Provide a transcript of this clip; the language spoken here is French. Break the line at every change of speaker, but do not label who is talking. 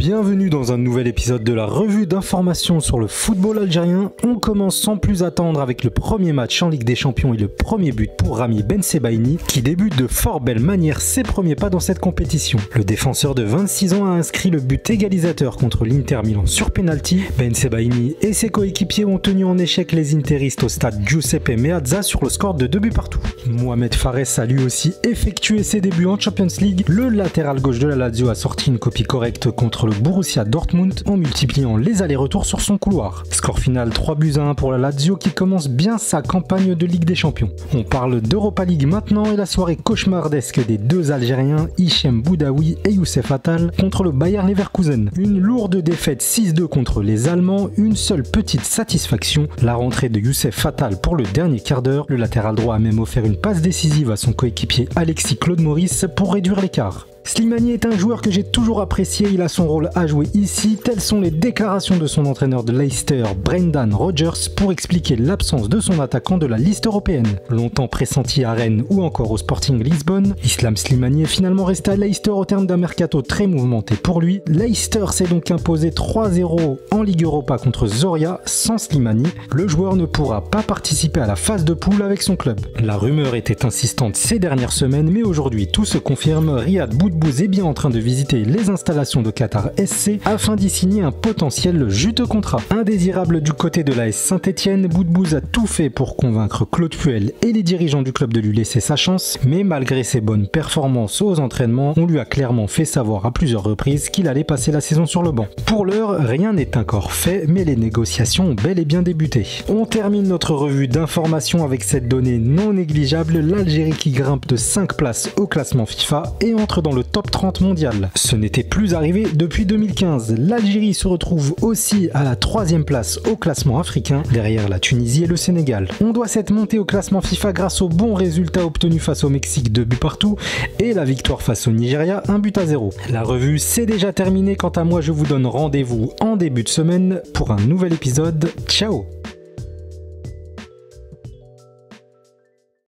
Bienvenue dans un nouvel épisode de la revue d'information sur le football algérien. On commence sans plus attendre avec le premier match en Ligue des Champions et le premier but pour Rami Bensebaini qui débute de fort belle manière ses premiers pas dans cette compétition. Le défenseur de 26 ans a inscrit le but égalisateur contre l'Inter Milan sur penalty. Bensebaini et ses coéquipiers ont tenu en échec les interistes au stade Giuseppe Meazza sur le score de 2 buts partout. Mohamed Fares a lui aussi effectué ses débuts en Champions League. Le latéral gauche de la Lazio a sorti une copie correcte contre le Borussia Dortmund en multipliant les allers-retours sur son couloir. Score final 3-1 pour la Lazio qui commence bien sa campagne de Ligue des Champions. On parle d'Europa League maintenant et la soirée cauchemardesque des deux Algériens Hichem Boudaoui et Youssef Attal contre le Bayer Leverkusen. Une lourde défaite 6-2 contre les Allemands, une seule petite satisfaction, la rentrée de Youssef Attal pour le dernier quart d'heure. Le latéral droit a même offert une passe décisive à son coéquipier Alexis Claude Maurice pour réduire l'écart. Slimani est un joueur que j'ai toujours apprécié, il a son rôle à jouer ici, telles sont les déclarations de son entraîneur de Leicester, Brendan Rodgers, pour expliquer l'absence de son attaquant de la liste européenne. Longtemps pressenti à Rennes ou encore au Sporting Lisbonne, Islam Slimani est finalement resté à Leicester au terme d'un mercato très mouvementé pour lui. Leicester s'est donc imposé 3-0 en Ligue Europa contre Zorya sans Slimani. Le joueur ne pourra pas participer à la phase de poule avec son club. La rumeur était insistante ces dernières semaines, mais aujourd'hui tout se confirme, Riyad Boudbouz est bien en train de visiter les installations de Qatar SC afin d'y signer un potentiel juteux contrat. Indésirable du côté de l'AS Saint-Etienne, Boudbouz a tout fait pour convaincre Claude Puel et les dirigeants du club de lui laisser sa chance, mais malgré ses bonnes performances aux entraînements, on lui a clairement fait savoir à plusieurs reprises qu'il allait passer la saison sur le banc. Pour l'heure, rien n'est encore fait, mais les négociations ont bel et bien débuté. On termine notre revue d'information avec cette donnée non négligeable, l'Algérie qui grimpe de 5 places au classement FIFA et entre dans le top 30 mondial. Ce n'était plus arrivé depuis 2015. L'Algérie se retrouve aussi à la 3e place au classement africain, derrière la Tunisie et le Sénégal. On doit cette montée au classement FIFA grâce aux bons résultats obtenus face au Mexique 2 buts partout et la victoire face au Nigeria 1-0. La revue c'est déjà terminé, quant à moi je vous donne rendez-vous en début de semaine pour un nouvel épisode. Ciao!